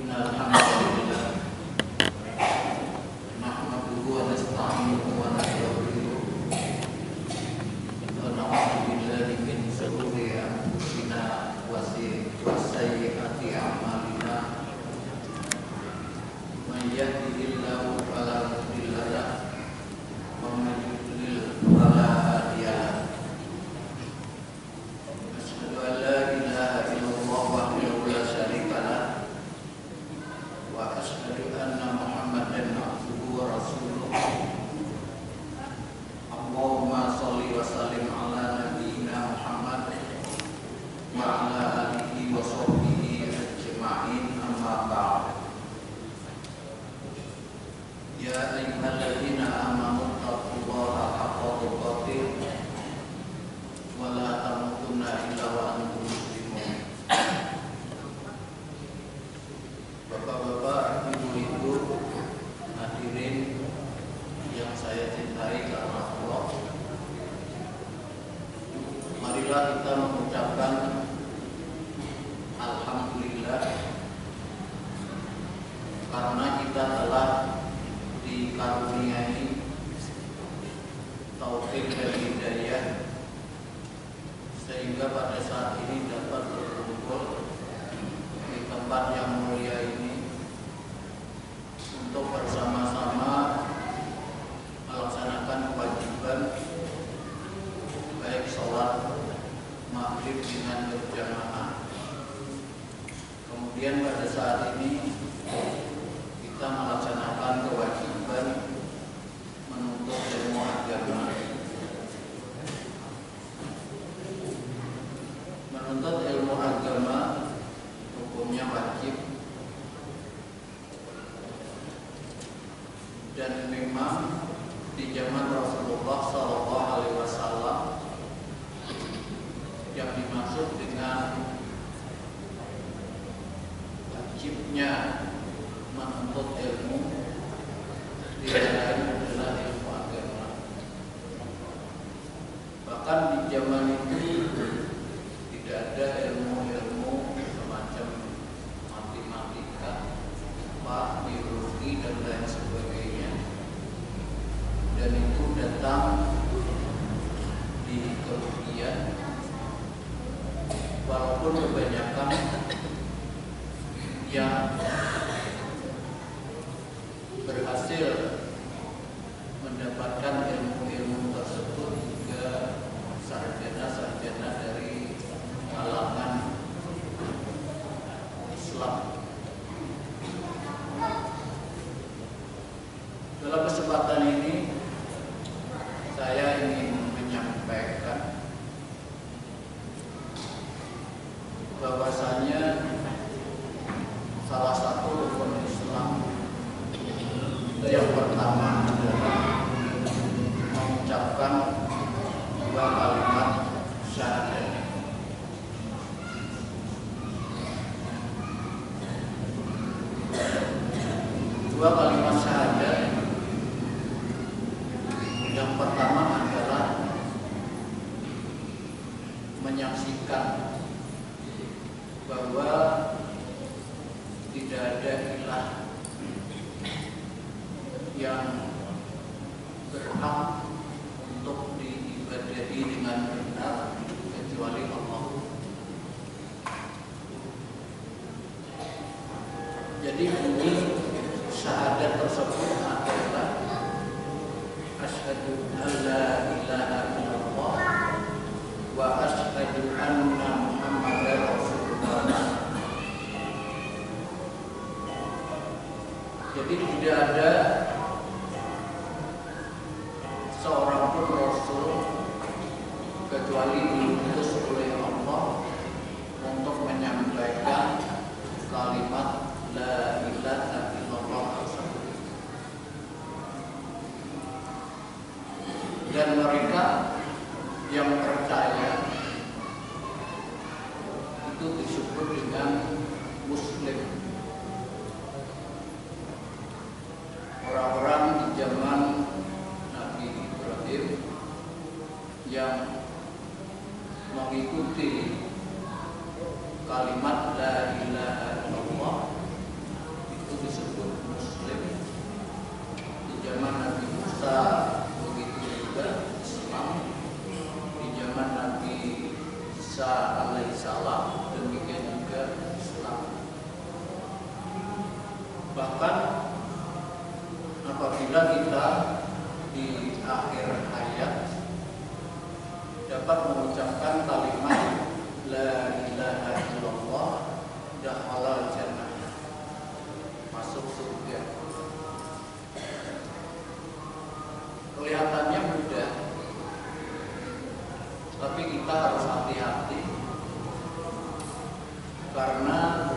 Innal hamdalillah nahmaduhu wa nasta'inuhu wa nastaghfiruh wa na'udzu billahi min shururi anfusina wa sayyiati a'malina may yahdihillahu fala mudilla lahu wa may yudlil fala hadiya lahu. Asyhadu an la ilaha illallah wahdahu la syarika lahu wa asyhadu anna Muhammadan abduhu wa rasuluh. Allahumma sholli wa sallim ala nabiyyina Muhammad wa ala alihi wa sahbihi ajma'in, amma ba'd. Ya ayyuhalladzina amanu taqullaha haqqa tuqatih wa la tamutunna illa wa antum muslimun. Bapak-bapak, ibu-ibu, hadirin yang saya cintai karena Allah, marilah kita mengucapkan alhamdulillah karena kita telah dikaruniai taufik dan hidayah sehingga pada saat ini dapat berkumpul di tempat yang mulia ini untuk bersama-sama melaksanakan kewajiban baik sholat maghrib dengan berjamaah. Kemudian pada saat ini kita melaksanakan kewajiban menuntut ilmu agama. Menuntut ilmu agama hukumnya wajib, dan memang di zaman Rasulullah SAW yang dimaksud dengan wajibnya menuntut ilmu tidak lain adalah ilmu agama. Bahkan di zaman itu tidak ada ilmu-ilmu semacam matematika, biologi dan lain sebagainya, dan itu datang di kemudian, walaupun kebanyakan yang berhasil mendapatkan ilmu-ilmu tersebut juga sarjana-sarjana dari kalangan Islam. Dalam kesempatan ini saya ingin menyampaikan bahwasanya salah satu rukun Islam yang pertama adalah mengucapkan dua kalimat syahadat. Dua kalimat syahadat yang pertama adalah menyaksikan bahwa tidak ada ilah yang berhak untuk diibadahi dengan benar kecuali Allah. Jadi bunyi syahadat tersebut adalah asyhadu an la ilaha illallah wa asyhadu anna Muhammadar Rasulullah. Jadi tidak ada seorang pun Rasul kecuali diutus oleh Allah untuk menyampaikan kalimat la ilaha illallah tersebut. Dan mereka yang percaya itu disebut dengan Muslim. Orang-orang di zaman Nabi Ibrahim yang mengikuti kalimat la ilaha illallah Isa alaihissalam, demikian juga Islam. Bahkan apabila kita di akhir hayat dapat mengucapkan kalimat la ilaha illallah, dakhalal jannah, masuk surga. Kelihatannya mudah, tapi kita harus hati-hati karena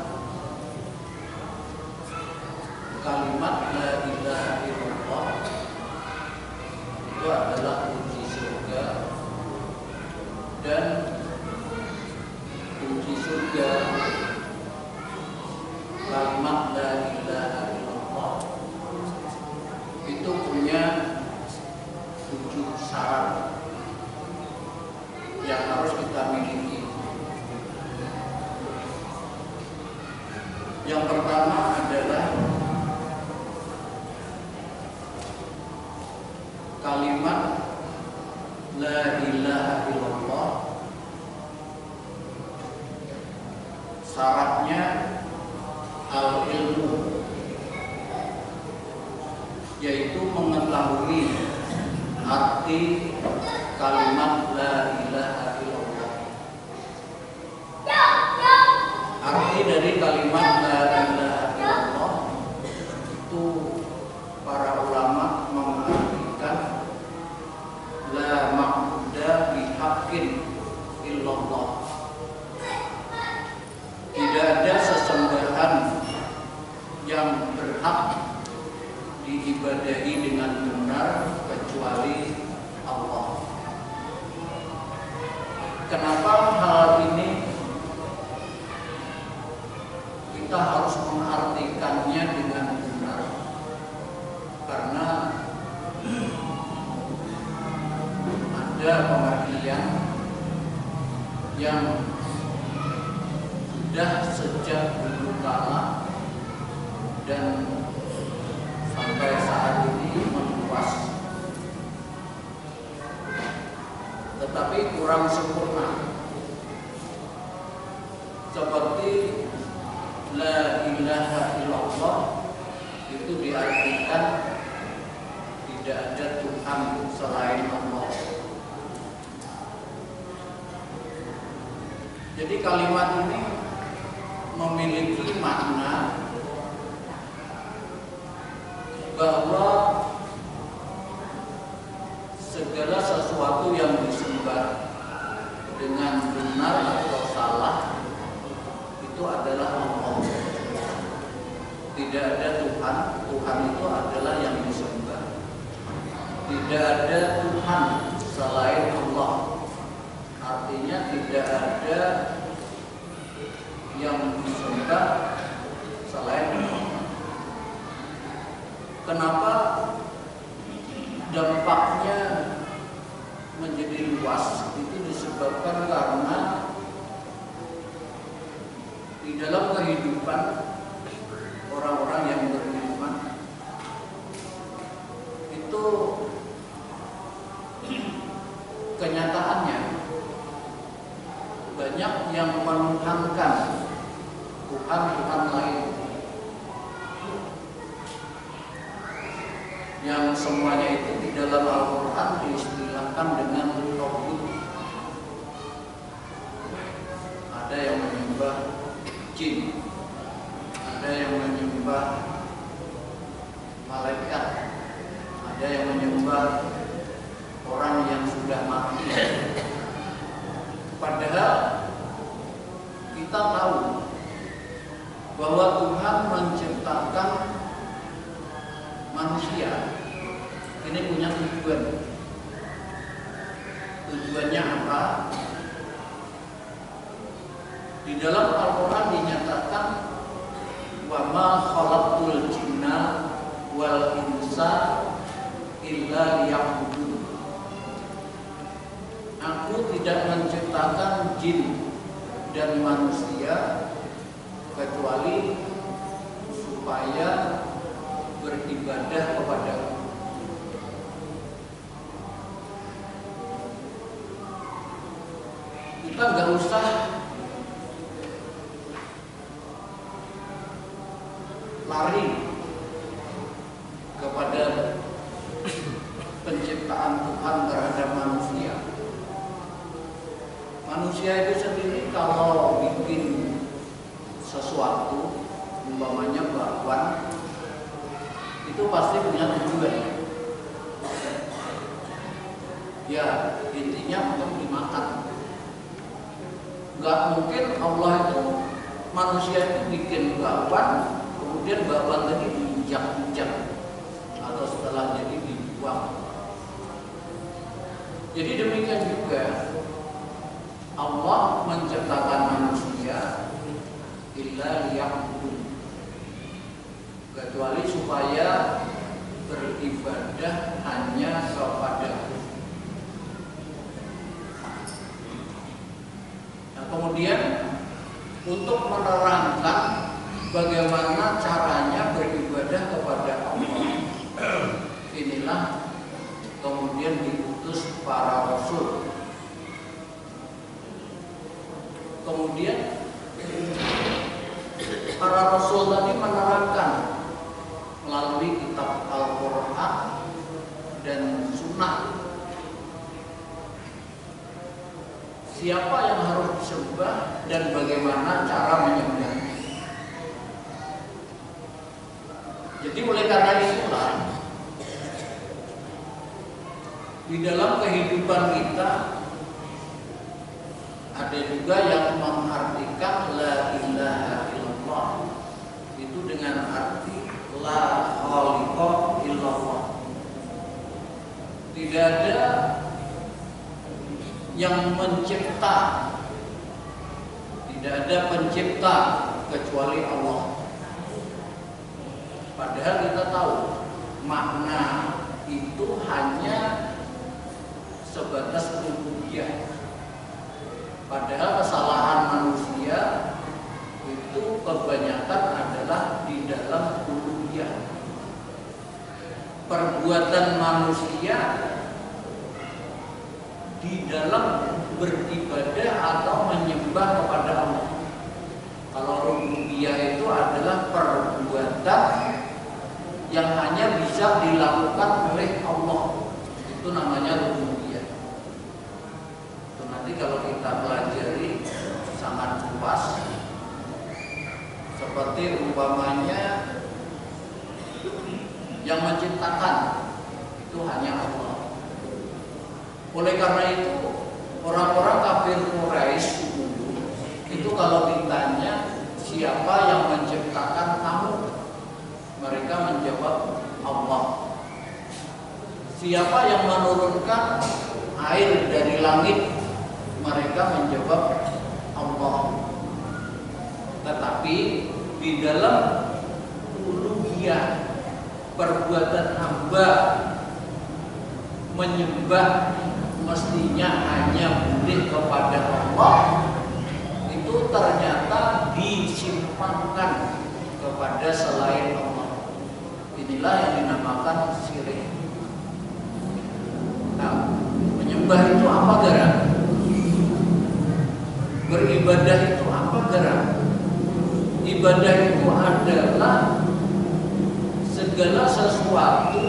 kalimat la ilaha illallah itu adalah kunci surga, dan kunci surga kalimat la ilaha illallah itu punya 7 syarat yang harus kita miliki. Yang pertama adalah kalimat la ilaha illallah syaratnya al-ilmu, yaitu mengetahui arti kalimat la ilaha illallah. Arti dari kalimat la ilaha illallah itu para ulama mengartikan la ma'buda bihaqqin illallah. Tidak ada sesembahan yang berhak diibadahi dengan benar kecuali Allah. Kenapa hal ini kita harus mengartikannya dengan benar? Karena ada pengertian yang sudah sejak dulu kala dan sampai saat ini meluas, tetapi kurang sempurna. Seperti la ilaha illallah itu diartikan tidak ada Tuhan selain Allah. Jadi kalimat ini memiliki makna bahwa segala sesuatu yang disembah dengan benar atau salah itu adalah Allah. Tidak ada Tuhan, Tuhan itu adalah yang disembah. Tidak ada Tuhan selain Allah. Artinya tidak ada yang disembah selain Allah. Kenapa dampaknya menjadi luas? Itu disebabkan karena di dalam kehidupan orang-orang yang beriman itu kenyataannya banyak yang menuhankan Tuhan-Tuhan lain, yang semuanya itu di dalam Al-Quran diistilahkan dengan tauhid. Ada yang menyembah jin, ada yang menyembah malaikat, ada yang menyembah orang yang sudah mati. Padahal kita tahu bahwa Tuhan menciptakan manusia ini punya tujuan. Tujuannya apa? Di dalam Al-Quran dinyatakan wa ma khalaqtul jinna wal insa illa liya'budun. Aku tidak menciptakan jin dan manusia kecuali supaya beribadah kepadaku. Kita nggak usah lari kepada penciptaan Tuhan terhadap manusia. Manusia itu sendiri kalau bikin sesuatu, umpamanya bakwan, itu pasti punya tujuan. Ya, intinya untuk dimakan. Gak mungkin Allah itu, manusia itu bikin bakwan, kemudian bakwan tadi diinjak-injak atau setelah jadi dibuang. Jadi demikian juga Allah menciptakan manusia illa liya'budun, kecuali supaya beribadah hanya kepada-Nya. Nah, kemudian untuk menerangkan bagaimana caranya beribadah kepada Allah, inilah kemudian diutus para rasul. Kemudian para rasul tadi menerangkan melalui kitab Al-Quran dan Sunnah siapa yang harus disembah dan bagaimana cara menyembah. Jadi oleh karena itulah di dalam kehidupan kita ada juga yang mengartikan la ilaha illallah itu dengan arti la khaliqa illallah. Tidak ada yang mencipta, tidak ada pencipta kecuali Allah. Padahal kita tahu makna itu hanya sebatas rububiyah. Padahal kesalahan manusia itu kebanyakan adalah di dalam uluhiyah. Perbuatan manusia di dalam beribadah atau menyembah kepada Allah. Kalau rububiyah itu adalah perbuatan yang hanya bisa dilakukan oleh Allah. Itu namanya rububiyah. Nanti kalau kita pelajari sangat luas, seperti umpamanya yang menciptakan itu hanya Allah. Oleh karena itu orang-orang kafir Quraisy itu kalau ditanya siapa yang menciptakan kamu, mereka menjawab Allah. Siapa yang menurunkan air dari langit, mereka menjawab Allah. Tetapi di dalam uluhiyah, perbuatan hamba menyembah mestinya hanya boleh kepada Allah, itu ternyata disimpangkan kepada selain Allah. Inilah yang dinamakan syirik. Nah, menyembah itu apa gerak? Beribadah itu apa gerak? Ibadah itu adalah segala sesuatu,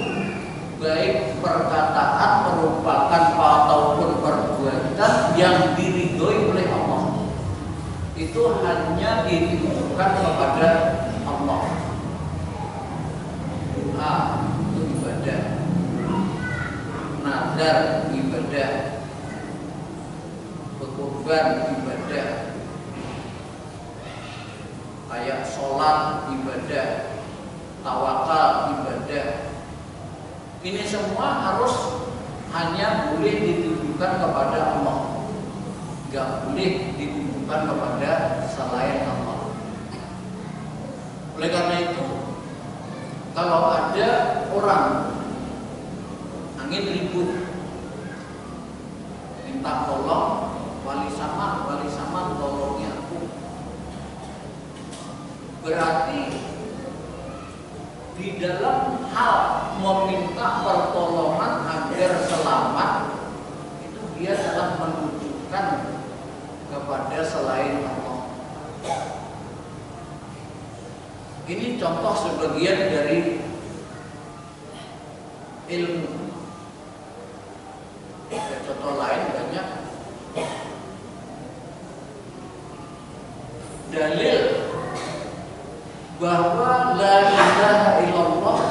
baik perkataan merupakan ataupun perbuatan yang diridhoi oleh Allah, itu hanya ditujukan kepada Allah. Doa itu ibadah, nazar ibadah, berkorban ibadah, kayak sholat ibadah, tawakal ibadah. Ini semua harus hanya boleh ditujukan kepada Allah, gak boleh ditujukan kepada selain Allah. Oleh karena itu, kalau ada orang angin ribut, minta tolong, wali saman tolongi aku, berarti di dalam hal meminta pertolongan agar selamat itu dia telah menunjukkan kepada selain Allah. Ini contoh sebagian dari ilmu. Contoh lain banyak. Dalil bahwa la ilaha illallah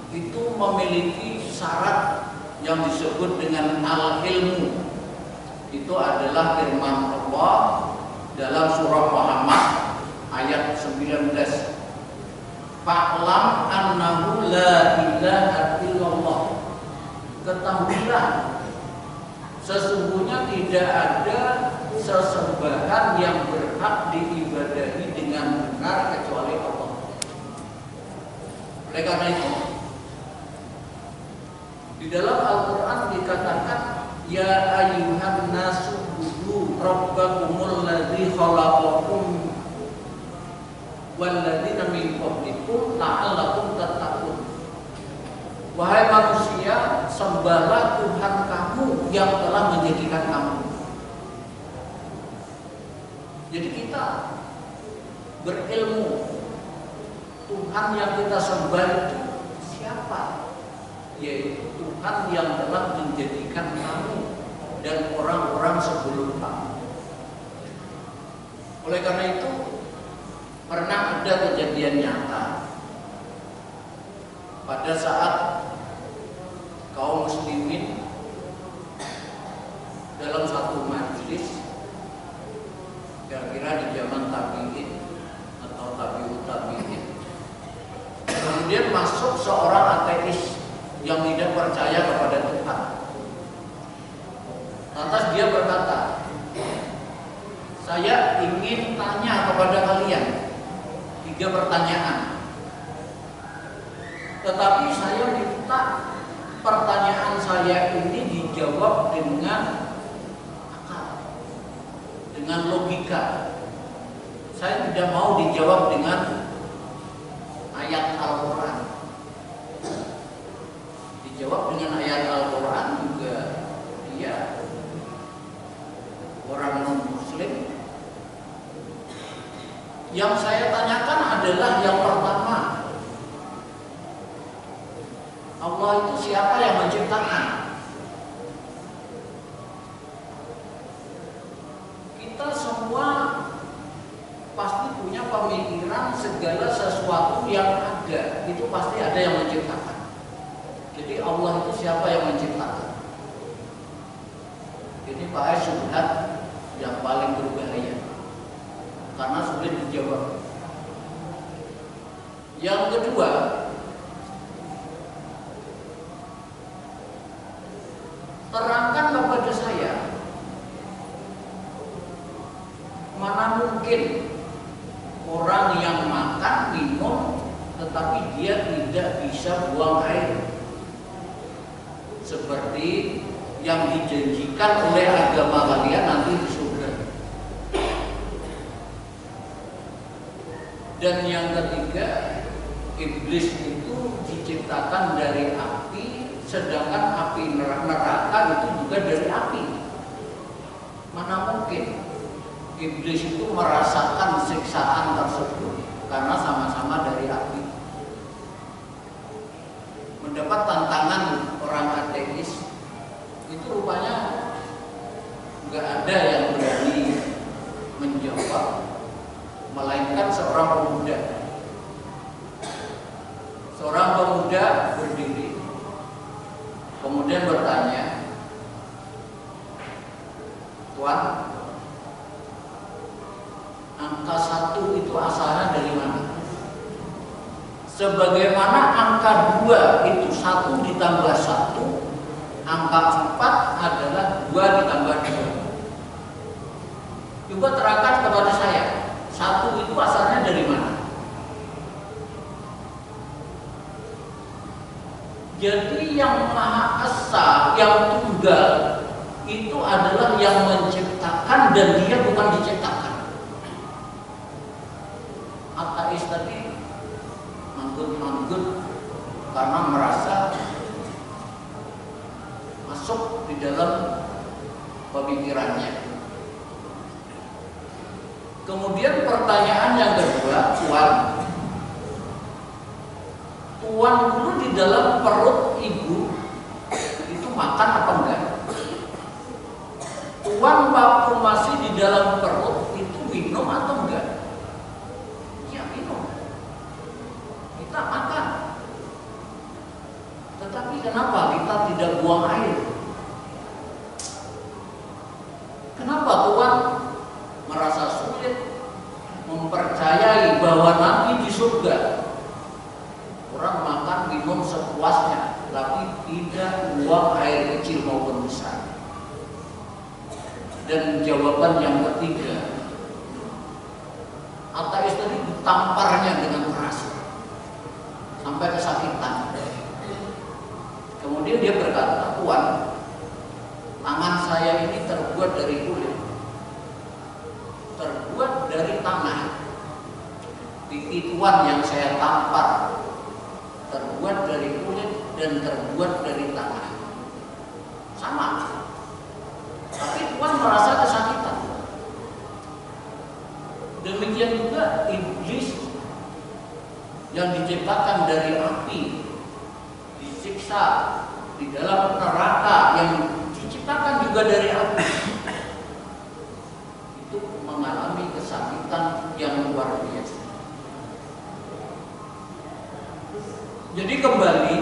itu memiliki syarat yang disebut dengan al-ilmu. Itu adalah firman Allah dalam surah Muhammad ayat 19. Fa'lam annahu la ilaha illallah. Ketahuilah sesungguhnya tidak ada sesembahan yang berhak diibadahi dengan benar kecuali Allah. Oleh karena itu, di dalam Al-Quran dikatakan, ya ayyuhan nasu budu rabbakumul ladzi khalaqakum walladzina min qablikum la'allakum tattaqun. Wahai manusia, sembahlah Tuhan kamu yang telah menjadikan kamu. Jadi kita berilmu, Tuhan yang kita sembah itu siapa? Yaitu Tuhan yang telah menjadikan kamu dan orang-orang sebelum kamu. Oleh karena itu, pernah ada kejadian nyata pada saat kaum muslimin dalam satu majelis, kira-kira di zaman tabi'in atau tabi'ut tabi'in, kemudian masuk seorang ateis yang tidak percaya kepada Tuhan. Lantas dia berkata, saya ingin tanya kepada kalian 3 pertanyaan, tetapi saya minta pertanyaan saya ini dijawab dengan akal, dengan logika. Saya tidak mau dijawab dengan ayat Al-Quran. Dijawab dengan ayat Al-Quran juga dia orang non-muslim. Yang saya tanyakan adalah yang pertama, Allah itu siapa yang menciptakan? Kita semua pasti punya pemikiran segala sesuatu yang ada itu pasti ada yang menciptakan. Jadi Allah itu siapa yang menciptakan? Ini pakai syubhat yang paling berbahaya karena sulit dijawab. Yang kedua, terangkan kepada saya, mana mungkin orang yang makan, minum, tetapi dia tidak bisa buang air seperti yang dijanjikan oleh agama kalian nanti di surga. Dan yang ketiga, iblis itu diciptakan dari api, sedangkan api neraka itu juga dari api. Mana mungkin iblis itu merasakan siksaan tersebut karena sama-sama dari api. Mendapat tantangan orang ateis itu rupanya nggak ada yang berani menjawab, melainkan seorang pemuda. Seorang pemuda berdiri, kemudian bertanya, Tuan, angka 1 itu asalnya dari mana? Sebagaimana angka 2 itu 1 ditambah 1, angka 4 adalah 2 ditambah 2. Coba terangkan kepada saya, 1 itu asalnya dari mana? Jadi yang Maha Esa, yang tunggal, itu adalah yang menciptakan dan dia bukan diciptakan. Ateis tadi manggut-manggut karena merasa masuk di dalam pemikirannya. Kemudian pertanyaan yang kedua, tuan dulu di dalam perut ibu itu makan apa enggak? Tuan waktu masih di dalam perut itu minum atau enggak? Ya minum. Kita makan. Tetapi kenapa kita tidak buang air? Kenapa Tuhan merasa sulit mempercayai bahwa nanti di surga orang makan minum sepuasnya, tapi tidak buang air kecil maupun besar? Dan jawaban yang ketiga, ateis tadi ditamparnya dengan keras sampai kesakitan. Kemudian dia berkata, Tuhan, tangan saya ini terbuat dari kulit, terbuat dari tanah. Pipi Tuhan yang saya tampar terbuat dari kulit dan terbuat dari tanah. Sama. Tapi Tuhan merasa kesakitan. Demikian juga iblis yang diciptakan dari api, disiksa di dalam neraka yang diciptakan juga dari api, itu mengalami kesakitan yang luar biasa. Jadi kembali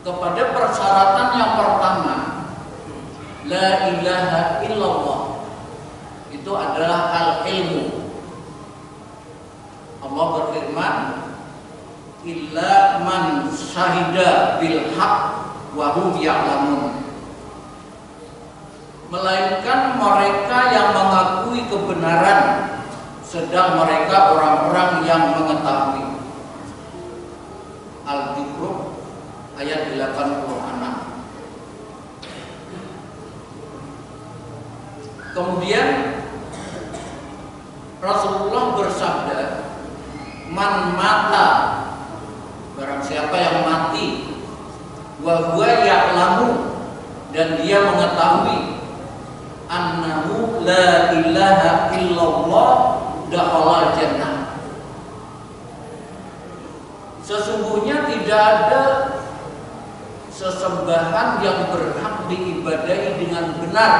kepada persyaratan yang pertama, la ilaha illallah, itu adalah al-ilmu. Allah berfirman, illa man syahida bil haq wa hum ya'lamun, melainkan mereka yang mengakui kebenaran sedang mereka orang-orang yang mengetahui. Al-Zukhruf ayat 86. Kemudian Rasulullah bersabda, man mata, barang siapa yang mati, wa huwa ya'lamu, dan dia mengetahui, annahu la ilaha illallah, dakhala jannah. Sesungguhnya tidak ada sesembahan yang berhak diibadahi dengan benar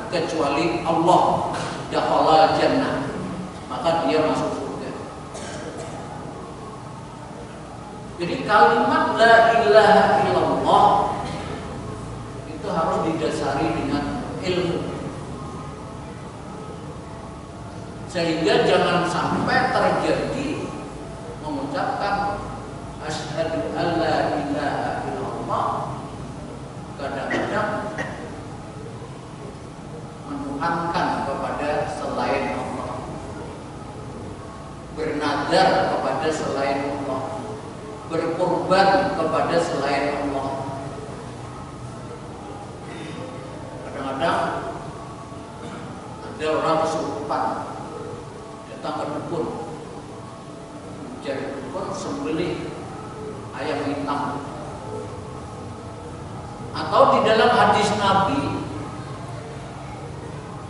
kecuali Allah, dakhala jannah, maka dia masuk surga. Jadi kalimat la ilaha illallah itu harus didasari dengan ilmu, sehingga jangan sampai terjadi mengucapkan asyhadu alla ilaha illallah kadang-kadang menuhankan kepada selain Allah, bernadar kepada selain Allah, berkorban kepada selain Allah. Kadang-kadang ada orang kesurupan, datang ke dukun, mencari dukun sembelih ayam hitam. Atau di dalam hadis Nabi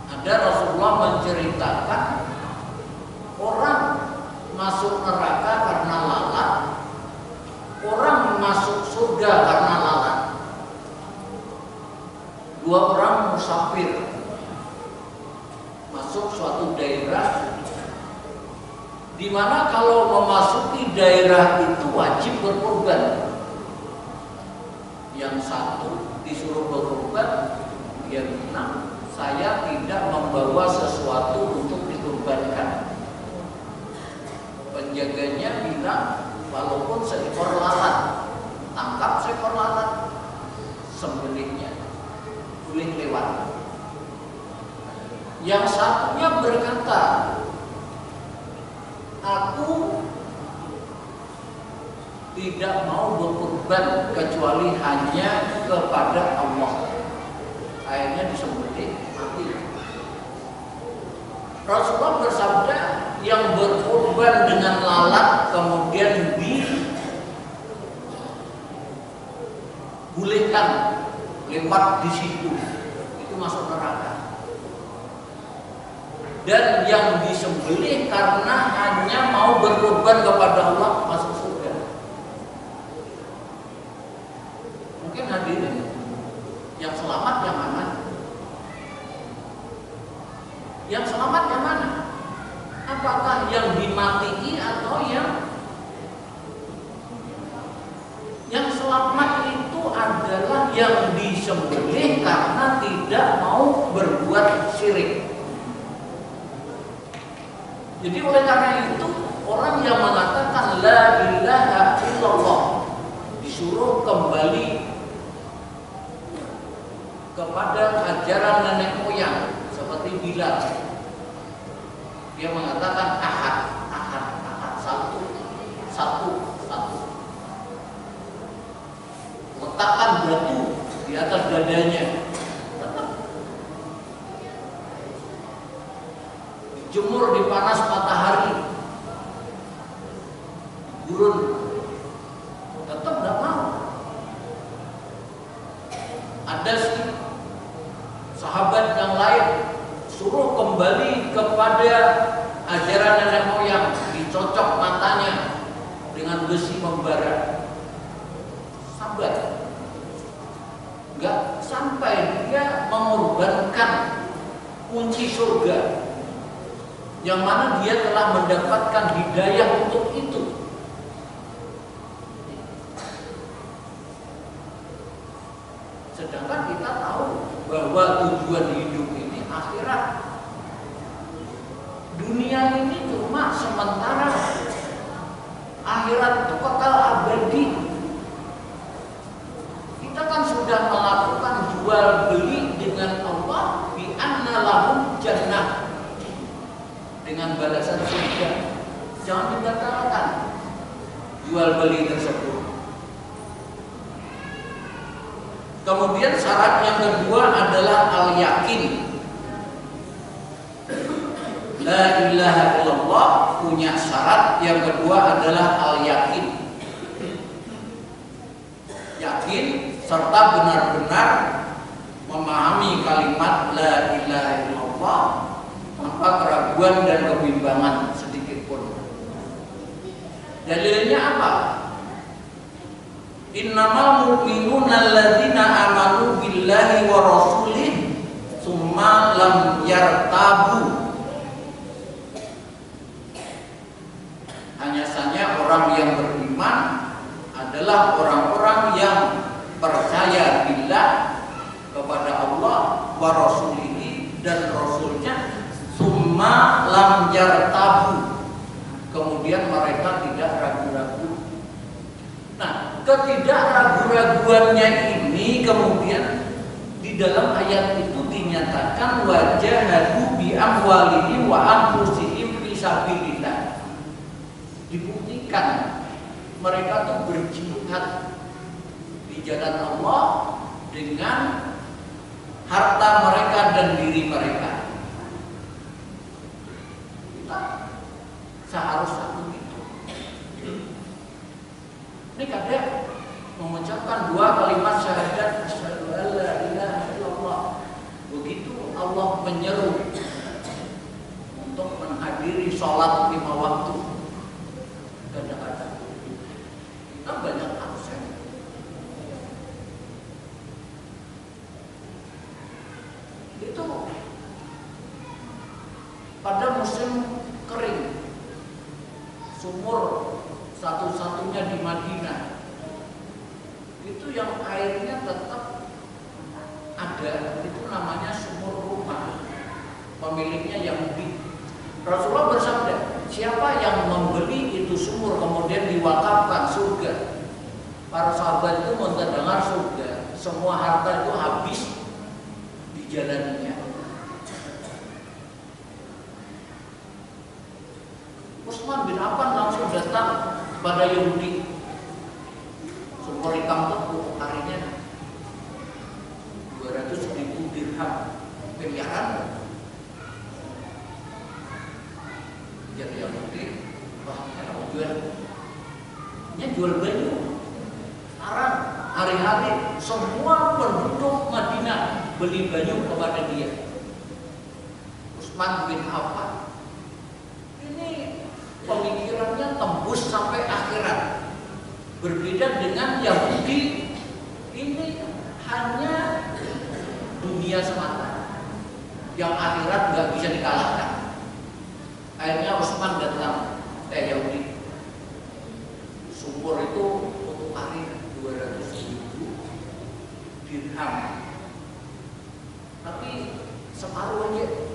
ada Rasulullah menceritakan orang masuk neraka karena lalat, orang masuk surga karena lalat. Dua orang musafir masuk suatu daerah di mana kalau memasuki daerah itu wajib berkorban. Yang satu disuruh berkorban, dia bilang, saya tidak membawa sesuatu untuk dikorbankan. Penjaganya bilang, walaupun seekor lalat, tangkap seekor lalat, sembelihnya, boleh lewat. Yang satunya berkata, aku tidak mau berkorban kecuali hanya kepada Allah. Akhirnya disembelih, mati. Rasulullah bersabda, yang berkorban dengan lalat kemudian dibolehkan lewat di situ, itu masuk neraka. dan yang disembelih karena hanya mau berkorban kepada Allah masuk surga. Mungkin hadirin yang selamat yang mana? Yang selamat yang mana? Apakah yang dimati atau yang selamat itu adalah yang disembelih karena tidak mau berbuat syirik. Jadi oleh karena itu orang yang mengatakan la ilaha illallah disuruh kembali kepada ajaran nenek moyang seperti Bilal. Dia mengatakan ahad, satu. Letakkan batu di atas dadanya. Dijemur di panas matahari. Gurun. Tetap tidak mau. Ada sih sahabat yang lain suruh kembali kepada ajaran nenek moyang, dicocok matanya dengan besi membara. Sabar, nggak sampai dia mengorbankan kunci surga yang mana dia telah mendapatkan hidayah untuk itu. Sedangkan kita tahu bahwa tujuan hidup ini akhirat. Dunia ini cuma sementara, akhirat itu kekal abadi. Kita kan sudah melakukan jual beli dengan Allah bi anna lahum jannah, dengan balasan surga. Jangan dibatalkan jual beli tersebut. Kemudian syarat yang kedua adalah al-yakin. La ilaha illallah punya syarat yang kedua adalah al-yakin. Yakin serta benar-benar memahami kalimat la ilaha illallah tanpa keraguan dan kebimbangan sedikit pun. Dalilnya apa? Innamal mu'minuna alladzina amanu billahi wa rasulih tsumma lam yartabu. Hanya saja orang yang beriman adalah orang-orang yang percaya billah kepada Allah wa rasulihi dan rasulnya, tsumma lam yartabu. Kemudian mereka tidak ragu-ragu. Nah, ketidakragu-raguannya ini kemudian di dalam ayat itu dinyatakan wajahadu bi amwalihim wa anfusihim fi sabilillah. Dibuktikan mereka tuh berjihad di jalan Allah dengan harta mereka dan diri mereka. Kita seharusnya begitu. Ini kadang mengucapkan dua kalimat syahadat asyhadu an la ilaha illallah. Begitu Allah menyeru untuk menghadiri sholat 5 waktu. Kadang-kadang kita banyak absen. Itu pada musim kering, sumur satu-satunya di Madinah itu yang airnya tetap ada, itu namanya sumur rumah, pemiliknya Yahudi. Rasulullah bersabda, siapa yang membeli itu sumur kemudian diwakafkan surga, para sahabat itu mendengar surga, semua harta itu habis dijalaninya. Utsman bin Affan langsung datang pada Yahudi, sumur ikan tepung harinya 200.000 dirham, miliaran. Jadi Yahudi, wah kalau jual baju. Sekarang hari-hari semua penduduk Madinah beli baju kepada dia. Utsman bin Affan. Ini pemikirannya tembus sampai akhirat. Berbeda dengan Yahudi, ini hanya dunia semata, yang akhirat nggak bisa dikalahkan. Akhirnya Utsman datang Yahudi, sumur itu untuk hari 200.000 dirham, tapi separuh aja.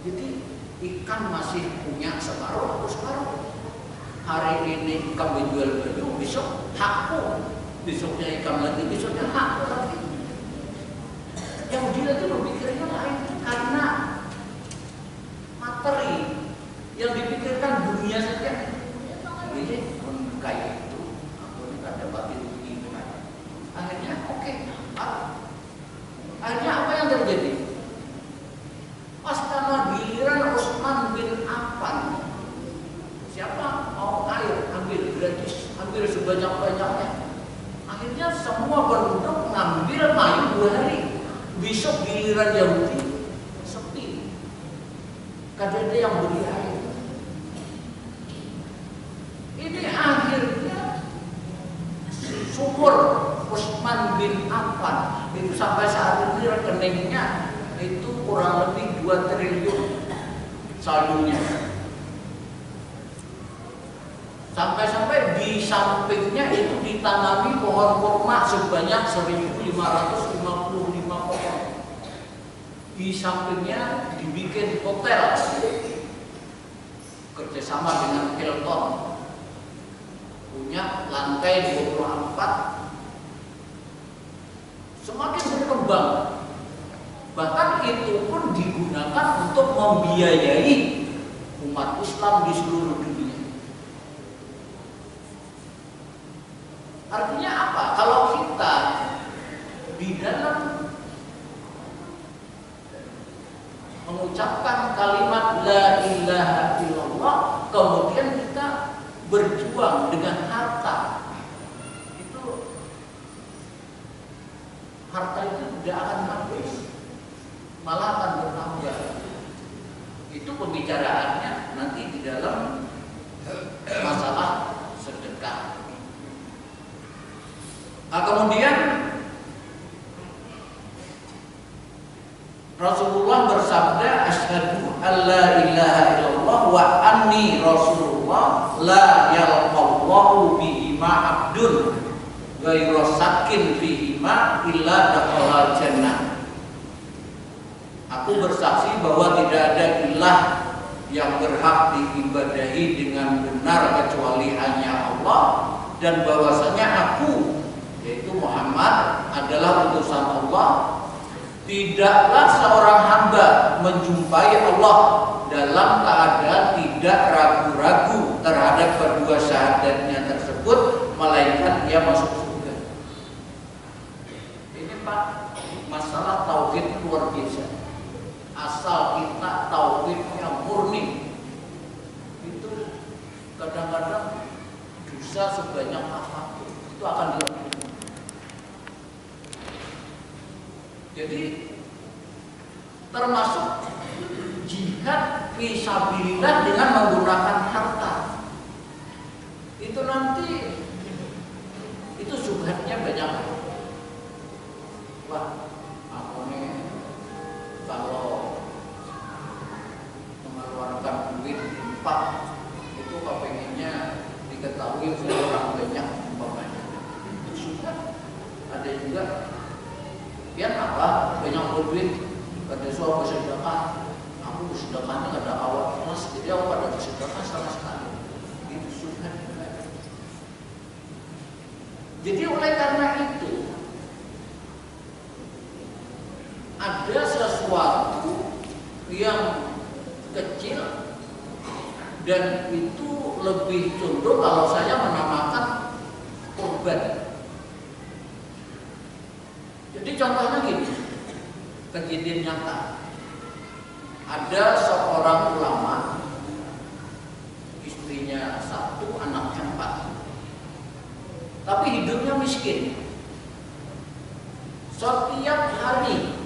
Jadi ikan masih punya separuh, aku separuh. Hari ini ikan menjual baju, besok hakku, besoknya ikan lagi, besoknya hakku lagi. Yahudi lagi berpikirnya lain, karena materi yang dipikirkan dunia saja. Ini kayak itu, aku ini ada dapat itu. Akhirnya oke. Akhirnya apa yang terjadi? Pas karena giliran Utsman bin Affan, siapa mau air ambil gratis, ambil sebanyak-banyaknya. Akhirnya semua penduduk ngambil main 2 hari. Besok giliran Yahudi sepi, kadang ada yang beli air. Ini akhirnya sumur Utsman bin Affan itu sampai saat ini rekeningnya itu kurang lebih 2 triliun saldonya. Sampai-sampai di sampingnya itu ditanami pohon kurma sebanyak 1.555 pohon. Di sampingnya dibikin hotel kerjasama dengan Hilton, punya lantai 24. Semakin berkembang, bahkan itu pun digunakan untuk membiayai umat Islam di seluruh dunia. Artinya apa? Kalau kita di dalam mengucapkan kalimat la ilaha illallah, kemudian kita berjuang dengan harta, harta itu tidak akan habis, malah akan bertambah. Itu pembicaraannya nanti di dalam masalah sedekah. Nah, kemudian Rasulullah bersabda, asyhadu alla ilaha illallah wa anni rasulullah la yalqallahu bihima abdun ghairu sakin bihima illa dakhala jannah. Aku bersaksi bahwa tidak ada ilah yang berhak diibadahi dengan benar kecuali hanya Allah, dan bahwasanya aku, yaitu Muhammad, adalah utusan Allah. Tidaklah seorang hamba menjumpai Allah dalam keadaan tidak ragu-ragu terhadap kedua syahadatnya tersebut, melainkan dia masuk surga. Ini Pak, masalah tauhid luar biasa. Asal kita tauhidnya murni, itu kadang-kadang dosa sebanyak apapun itu akan dilakukan. Jadi termasuk jihad fisabilillah dengan menggunakan harta. Itu nanti itu subhatnya banyak. Wah, aku nih kalau mengeluarkan duit infak itu kepengennya diketahui oleh orang banyak umpamanya. Itu subhat. Ada juga biar apa banyak duit, kata suami bersedekah, aku bersedekahnya nggak ada awal ikhlas, jadi aku pada bersedekah sama sekali. Itu sudah. Jadi oleh karena itu ada sesuatu yang kecil dan itu lebih condong kalau saya menamakan korban. Jadi contohnya gini, kejadian nyata. Ada seorang ulama, istrinya 1, anaknya 4, tapi hidupnya miskin. Setiap hari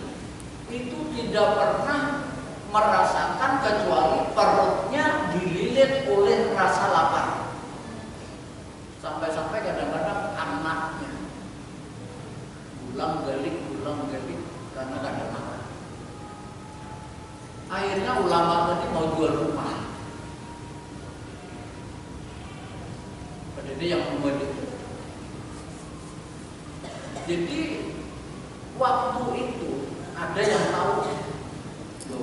itu tidak pernah merasakan kecuali perutnya dililit oleh rasa lapar. Sampai-sampai kadang-kadang anaknya ulang galik karena gak ada makan. Akhirnya ulama tadi mau jual rumah. Padahal yang membuat itu. Jadi waktu itu ada yang tahu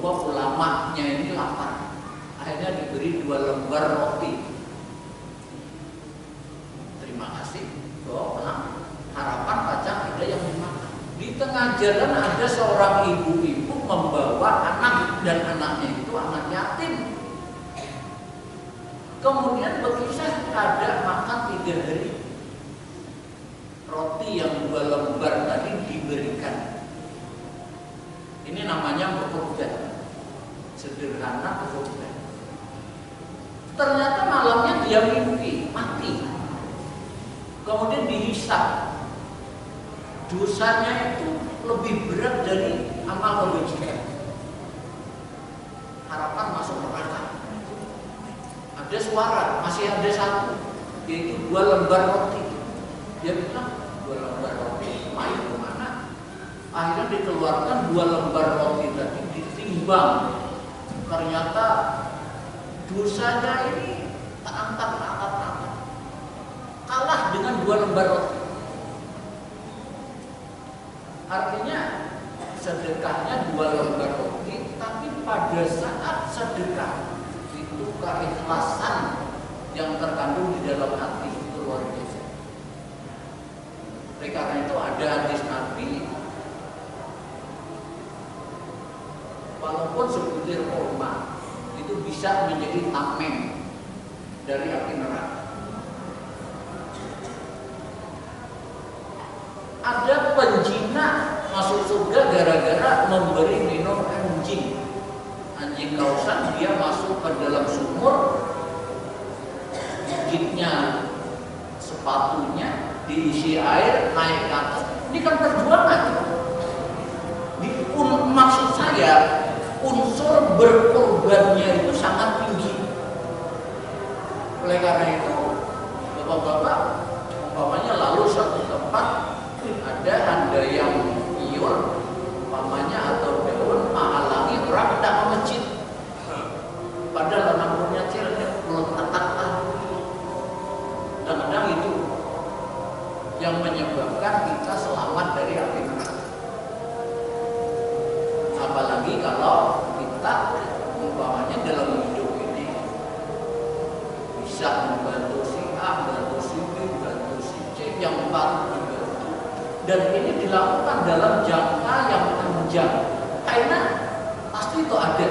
bahwa ulamanya ini lapar. Akhirnya diberi 2 lembar roti. Terima kasih. Doa harapan pacang ada yang dimakan. Di tengah jalan ada seorang ibu-ibu membawa anak, dan anaknya itu anak yatim. Kemudian berkisah ada makan 3 hari. Roti yang 2 lembar tadi diberikan. Ini namanya bekerja, sederhana bekerja. Ternyata malamnya dia mimpi mati. Kemudian dihisap. Dosanya itu lebih berat dari amal kebajikan. Harapan masuk neraka. Ada suara, masih ada 1, yaitu 2 lembar roti. Dia bilang 2 lembar roti, main kemana? Akhirnya dikeluarkan 2 lembar roti tadi, ditimbang. Ternyata dosanya ini tak angkat. Kalah dengan 2 lembar roti. Artinya sedekahnya 2 lembar roti, tapi pada saat sedekah itu keikhlasan yang terkandung di dalam hati itu luar biasa. Oleh karena itu ada hadis Nabi, walaupun sebutir kurma itu bisa menjadi tameng dari api neraka. Ada penjina masuk surga gara-gara memberi minum anjing. Anjing kausan, dia masuk ke dalam sumur, gigitnya sepatunya diisi air, naik ke atas. Ini kan perjuangan. Maksud saya, unsur berkorbannya itu sangat tinggi. Oleh karena itu, bapak-bapak, umpamanya lalu satu tempat ada handayang iur, umpamanya atau daun menghalangi orang tidak ke masjid. Padahal anak umurnya cilik belum tetap. Kadang-kadang itu yang menyebabkan kita selamat dari api neraka. Apalagi kalau kita umpamanya dalam hidup ini bisa membantu si A, membantu si B, membantu si C, yang patut dibantu. Dan ini dilakukan dalam jangka yang panjang. Karena pasti itu ada.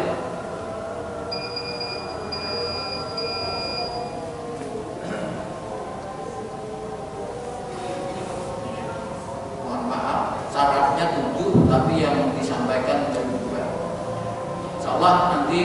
Mohon maaf, syaratnya 7, tapi yang disampaikan 2. Insyaallah nanti